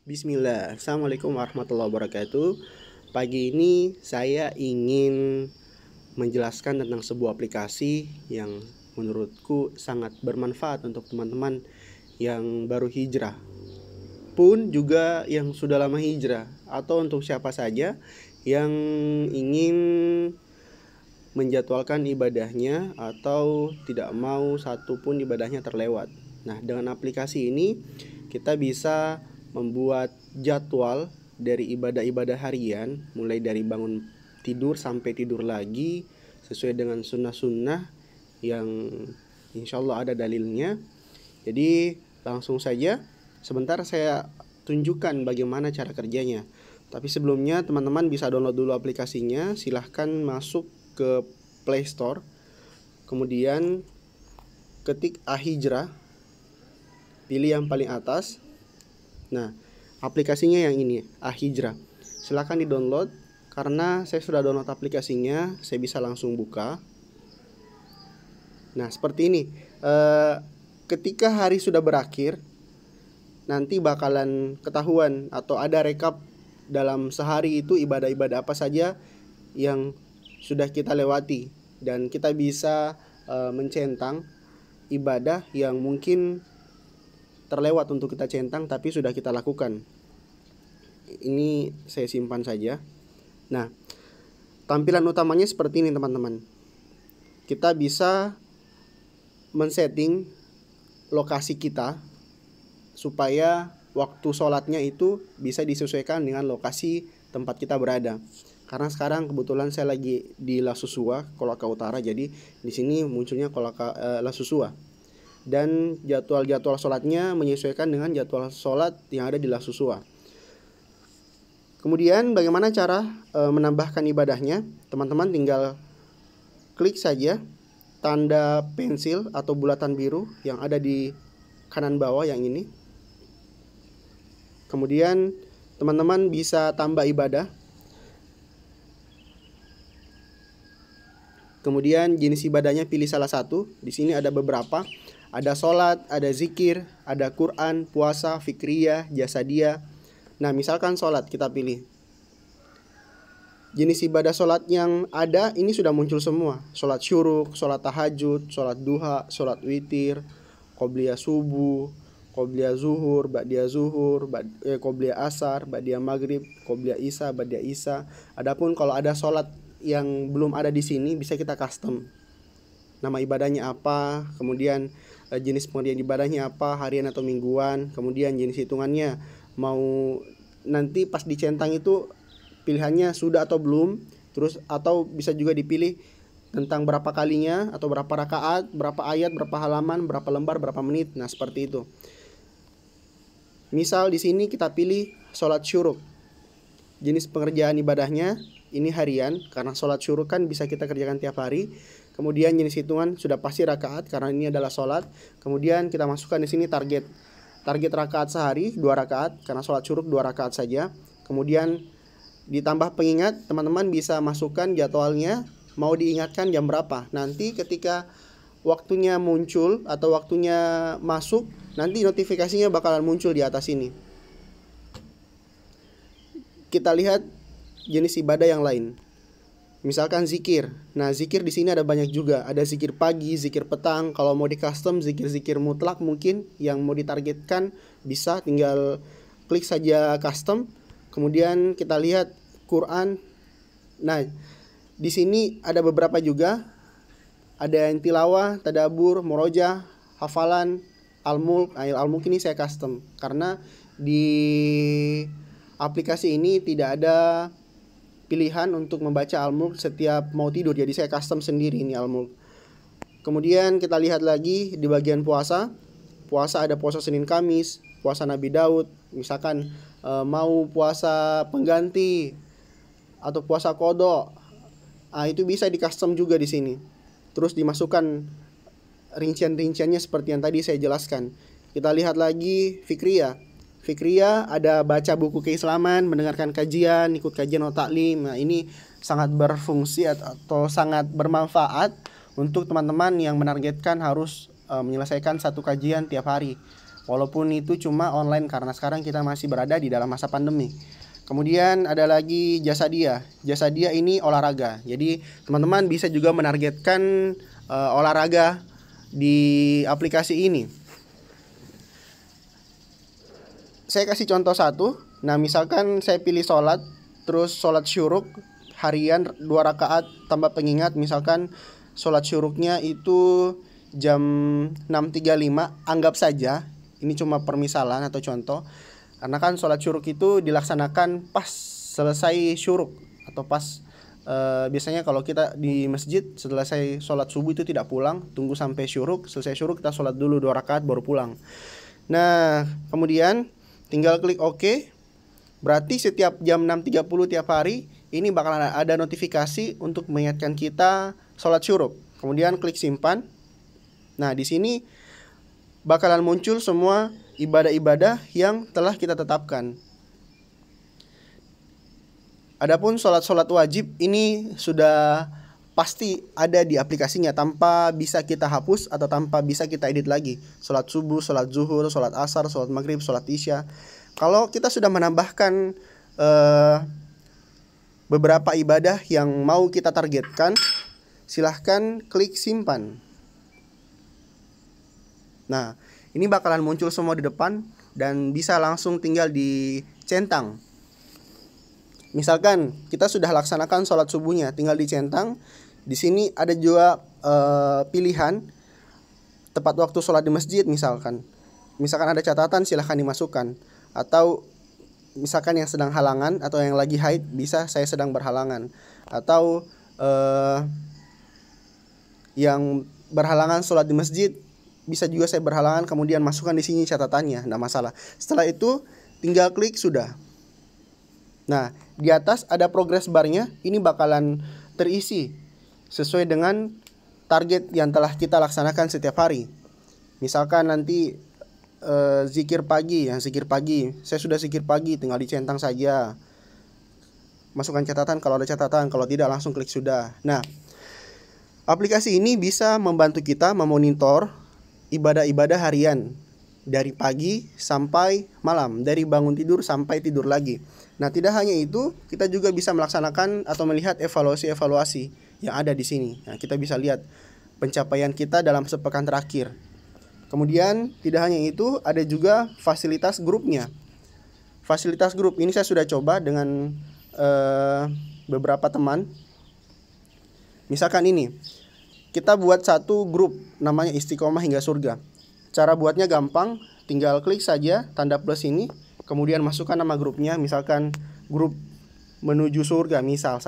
Bismillah, Assalamualaikum warahmatullahi wabarakatuh. Pagi ini saya ingin menjelaskan tentang sebuah aplikasi yang menurutku sangat bermanfaat untuk teman-teman yang baru hijrah, pun juga yang sudah lama hijrah, atau untuk siapa saja yang ingin menjadwalkan ibadahnya atau tidak mau satupun ibadahnya terlewat. Nah, dengan aplikasi ini kita bisa membuat jadwal dari ibadah-ibadah harian, mulai dari bangun tidur sampai tidur lagi, sesuai dengan sunnah-sunnah yang insya Allah ada dalilnya. Jadi langsung saja, sebentar saya tunjukkan bagaimana cara kerjanya. Tapi sebelumnya teman-teman bisa download dulu aplikasinya. Silahkan masuk ke Play Store, kemudian ketik Ahijrah, pilih yang paling atas. Nah, aplikasinya yang ini, Ahijrah. Silahkan di-download. Karena saya sudah download aplikasinya, saya bisa langsung buka. Nah, seperti ini. Ketika hari sudah berakhir, nanti bakalan ketahuan atau ada rekap dalam sehari itu ibadah-ibadah apa saja yang sudah kita lewati. Dan kita bisa mencentang ibadah yang mungkin terlewat untuk kita centang tapi sudah kita lakukan. Ini saya simpan saja. Nah, tampilan utamanya seperti ini teman-teman. Kita bisa men-setting lokasi kita supaya waktu sholatnya itu bisa disesuaikan dengan lokasi tempat kita berada. Karena sekarang kebetulan saya lagi di Lasusua, Kolaka Utara, jadi di sini munculnya Kolaka Lasusua. Dan jadwal sholatnya menyesuaikan dengan jadwal sholat yang ada di Lasusua. Kemudian bagaimana cara menambahkan ibadahnya? Teman-teman tinggal klik saja tanda pensil atau bulatan biru yang ada di kanan bawah yang ini. Kemudian teman-teman bisa tambah ibadah. Kemudian jenis ibadahnya pilih salah satu. Di sini ada beberapa. Ada sholat, ada zikir, ada Quran, puasa, fikriyah, jasadiyah. Nah, misalkan sholat kita pilih. Jenis ibadah sholat yang ada ini sudah muncul semua. Sholat syuruk, sholat tahajud, sholat duha, sholat witir, qobliyah subuh, qobliyah zuhur, ba'diyah zuhur, qobliyah asar, ba'diyah maghrib, qobliyah isya, ba'diyah isya. Adapun kalau ada sholat yang belum ada di sini bisa kita custom. Nama ibadahnya apa, kemudian jenis pengerjaan ibadahnya apa, harian atau mingguan, kemudian jenis hitungannya mau nanti pas dicentang itu pilihannya sudah atau belum, terus atau bisa juga dipilih tentang berapa kalinya atau berapa rakaat, berapa ayat, berapa halaman, berapa lembar, berapa menit. Nah, seperti itu. Misal di sini kita pilih sholat syuruk. Jenis pengerjaan ibadahnya ini harian, karena sholat syuruk kan bisa kita kerjakan tiap hari. Kemudian jenis hitungan sudah pasti rakaat karena ini adalah sholat. Kemudian kita masukkan di sini target rakaat sehari 2 rakaat karena sholat syuruk 2 rakaat saja. Kemudian ditambah pengingat, teman-teman bisa masukkan jadwalnya, mau diingatkan jam berapa. Nanti ketika waktunya muncul atau waktunya masuk, nanti notifikasinya bakalan muncul di atas ini. Kita lihat jenis ibadah yang lain. Misalkan zikir. Nah, zikir di sini ada banyak juga. Ada zikir pagi, zikir petang. Kalau mau di custom zikir-zikir mutlak mungkin yang mau ditargetkan bisa tinggal klik saja custom. Kemudian kita lihat Quran. Nah, di sini ada beberapa juga. Ada yang tilawah, tadabur, murojah, hafalan, al-mulk. Nah, al-mulk ini saya custom karena di aplikasi ini tidak ada pilihan untuk membaca al-mulk setiap mau tidur, jadi saya custom sendiri ini al-mulk. Kemudian kita lihat lagi di bagian puasa. Puasa ada puasa Senin Kamis, puasa Nabi Daud. Misalkan mau puasa pengganti atau puasa qadha. Nah, itu bisa di custom juga di sini. Terus dimasukkan rincian-rinciannya seperti yang tadi saya jelaskan. Kita lihat lagi fikriyah. Fikriyah ada baca buku keislaman, mendengarkan kajian, ikut kajian atau taklim. Nah, ini sangat berfungsi atau sangat bermanfaat untuk teman-teman yang menargetkan harus menyelesaikan satu kajian tiap hari. walaupun itu cuma online karena sekarang kita masih berada di dalam masa pandemi. Kemudian ada lagi jasa dia. Jasa dia ini olahraga. Jadi teman-teman bisa juga menargetkan olahraga di aplikasi ini. Saya kasih contoh satu. Nah, misalkan saya pilih sholat, terus sholat syuruk harian 2 rakaat tambah pengingat. Misalkan sholat syuruknya itu jam 6.35. Anggap saja, ini cuma permisalan atau contoh. Karena kan sholat syuruk itu dilaksanakan pas selesai syuruk atau pas biasanya kalau kita di masjid setelah saya sholat subuh itu tidak pulang, tunggu sampai syuruk, selesai syuruk kita sholat dulu 2 rakaat baru pulang. Nah, kemudian tinggal klik OK. Berarti setiap jam 6.30 tiap hari ini bakalan ada notifikasi untuk mengingatkan kita sholat syuruk. Kemudian klik simpan. Nah, di sini bakalan muncul semua ibadah-ibadah yang telah kita tetapkan. Adapun sholat-sholat wajib ini sudah pasti ada di aplikasinya tanpa bisa kita hapus atau tanpa bisa kita edit lagi. Sholat subuh, sholat zuhur, sholat asar, sholat maghrib, sholat isya. Kalau kita sudah menambahkan beberapa ibadah yang mau kita targetkan, silahkan klik simpan. Nah, ini bakalan muncul semua di depan dan bisa langsung tinggal dicentang. Misalkan kita sudah laksanakan sholat subuhnya, tinggal dicentang. Di sini ada juga pilihan tepat waktu sholat di masjid misalkan. Misalkan ada catatan silahkan dimasukkan. Atau misalkan yang sedang halangan atau yang lagi haid bisa saya sedang berhalangan. Atau yang berhalangan sholat di masjid bisa juga saya berhalangan, kemudian masukkan di sini catatannya, enggak masalah. Setelah itu tinggal klik sudah. Nah, di atas ada progress barnya, ini bakalan terisi sesuai dengan target yang telah kita laksanakan setiap hari. Misalkan nanti zikir pagi, saya sudah zikir pagi, tinggal dicentang saja. Masukkan catatan kalau ada catatan, kalau tidak langsung klik sudah. Nah, aplikasi ini bisa membantu kita memonitor ibadah-ibadah harian dari pagi sampai malam, dari bangun tidur sampai tidur lagi. Nah, tidak hanya itu, kita juga bisa melaksanakan atau melihat evaluasi-evaluasi yang ada di sini. Nah, kita bisa lihat pencapaian kita dalam sepekan terakhir. Kemudian, tidak hanya itu, ada juga fasilitas grupnya. Fasilitas grup ini saya sudah coba dengan beberapa teman. Misalkan ini, kita buat satu grup namanya Istiqomah Hingga Surga. Cara buatnya gampang, tinggal klik saja tanda plus ini, kemudian masukkan nama grupnya, misalkan grup menuju surga misal.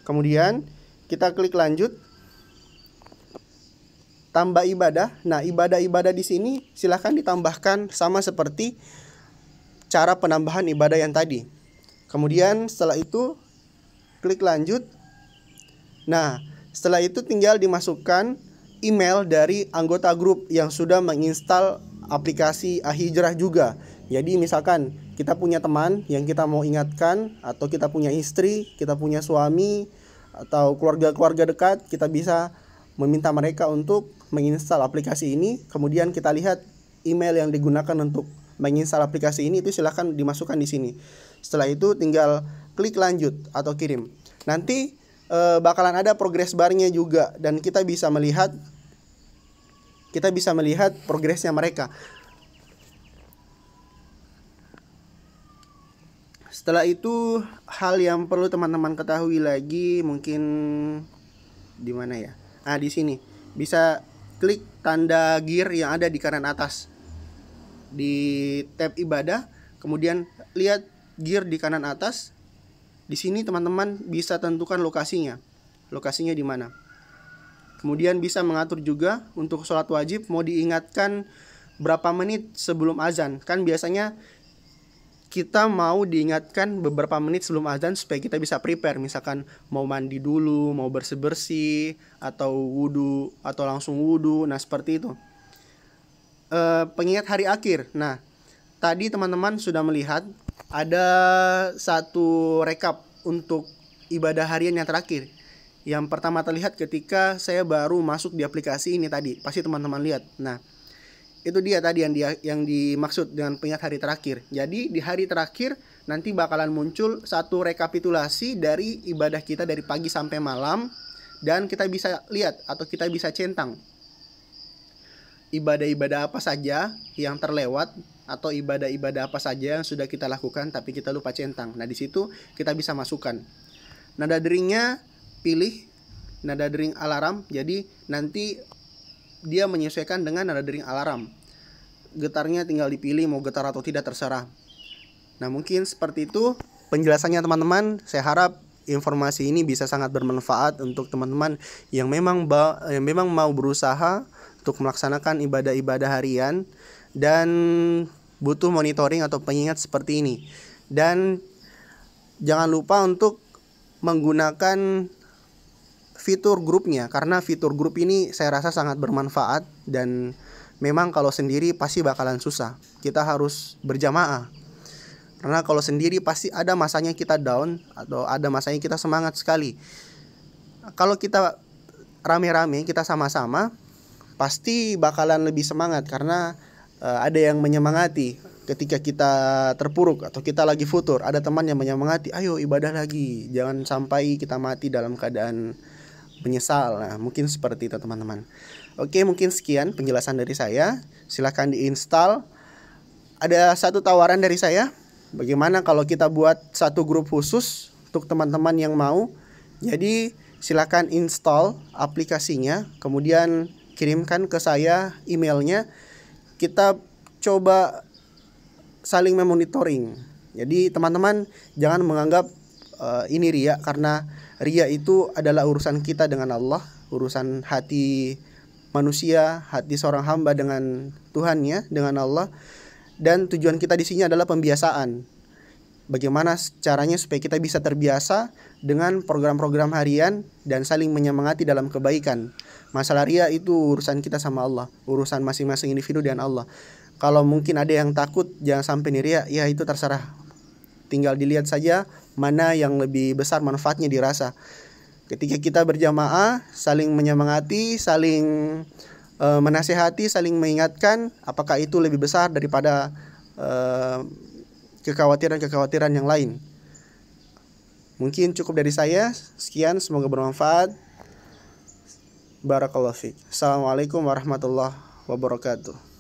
Kemudian kita klik lanjut, tambah ibadah. Nah, ibadah-ibadah di sini silahkan ditambahkan sama seperti cara penambahan ibadah yang tadi. Kemudian setelah itu klik lanjut. Nah, setelah itu tinggal dimasukkan email dari anggota grup yang sudah menginstal aplikasi Ahijrah juga. Jadi misalkan kita punya teman yang kita mau ingatkan, atau kita punya istri, kita punya suami, atau keluarga-keluarga dekat, kita bisa meminta mereka untuk menginstal aplikasi ini. Kemudian kita lihat email yang digunakan untuk menginstal aplikasi ini, itu silahkan dimasukkan di sini. Setelah itu tinggal klik lanjut atau kirim. Nanti bakalan ada progress barnya juga, dan kita bisa melihat progresnya mereka. Setelah itu, hal yang perlu teman-teman ketahui lagi mungkin di mana ya? Nah, di sini bisa klik tanda gear yang ada di kanan atas. Di tab ibadah, kemudian lihat gear di kanan atas. Di sini teman-teman bisa tentukan lokasinya di mana. Kemudian bisa mengatur juga untuk sholat wajib mau diingatkan berapa menit sebelum azan. Kan biasanya kita mau diingatkan beberapa menit sebelum azan supaya kita bisa prepare. Misalkan mau mandi dulu, mau bersih-bersih, atau wudhu, atau langsung wudhu. Nah, seperti itu. Pengingat hari akhir. Nah, tadi teman-teman sudah melihat ada satu rekap untuk ibadah harian yang terakhir. Yang pertama terlihat ketika saya baru masuk di aplikasi ini tadi. Pasti teman-teman lihat. Nah, Itu dia tadi yang dimaksud dengan pengingat hari terakhir. Jadi di hari terakhir nanti bakalan muncul satu rekapitulasi dari ibadah kita dari pagi sampai malam, dan kita bisa lihat atau kita bisa centang ibadah-ibadah apa saja yang terlewat atau ibadah-ibadah apa saja yang sudah kita lakukan tapi kita lupa centang. Nah, di situ kita bisa masukkan. Nada deringnya pilih nada dering alarm. Jadi nanti dia menyesuaikan dengan nada dering alarm. Getarnya tinggal dipilih mau getar atau tidak, terserah. Nah, mungkin seperti itu penjelasannya teman-teman. Saya harap informasi ini bisa sangat bermanfaat untuk teman-teman yang memang mau berusaha untuk melaksanakan ibadah-ibadah harian dan butuh monitoring atau pengingat seperti ini. Dan jangan lupa untuk menggunakan fitur grupnya, karena fitur grup ini saya rasa sangat bermanfaat, dan memang kalau sendiri pasti bakalan susah. Kita harus berjamaah, karena kalau sendiri pasti ada masanya kita down atau ada masanya kita semangat sekali. Kalau kita rame-rame, kita sama-sama, pasti bakalan lebih semangat, karena ada yang menyemangati. Ketika kita terpuruk atau kita lagi futur, ada teman yang menyemangati, ayo ibadah lagi, jangan sampai kita mati dalam keadaan menyesal. Nah, mungkin seperti itu teman-teman. Oke, mungkin sekian penjelasan dari saya. Silahkan diinstal. Ada satu tawaran dari saya, bagaimana kalau kita buat satu grup khusus untuk teman-teman yang mau. Jadi silahkan install aplikasinya, kemudian kirimkan ke saya emailnya. Kita coba saling memonitoring. Jadi teman-teman jangan menganggap ini ria, karena ria itu adalah urusan kita dengan Allah, urusan hati manusia, hati seorang hamba dengan Tuhannya, dengan Allah. Dan tujuan kita di sini adalah pembiasaan. Bagaimana caranya supaya kita bisa terbiasa dengan program-program harian dan saling menyemangati dalam kebaikan. Masalah ria itu urusan kita sama Allah, urusan masing-masing individu dengan Allah. Kalau mungkin ada yang takut jangan sampai ria, ya itu terserah. Tinggal dilihat saja mana yang lebih besar manfaatnya dirasa. Ketika kita berjamaah, saling menyemangati, saling menasehati, saling mengingatkan, apakah itu lebih besar daripada kekhawatiran-kekhawatiran yang lain. Mungkin cukup dari saya. Sekian, semoga bermanfaat. Barakallahu fiik. Assalamualaikum warahmatullahi wabarakatuh.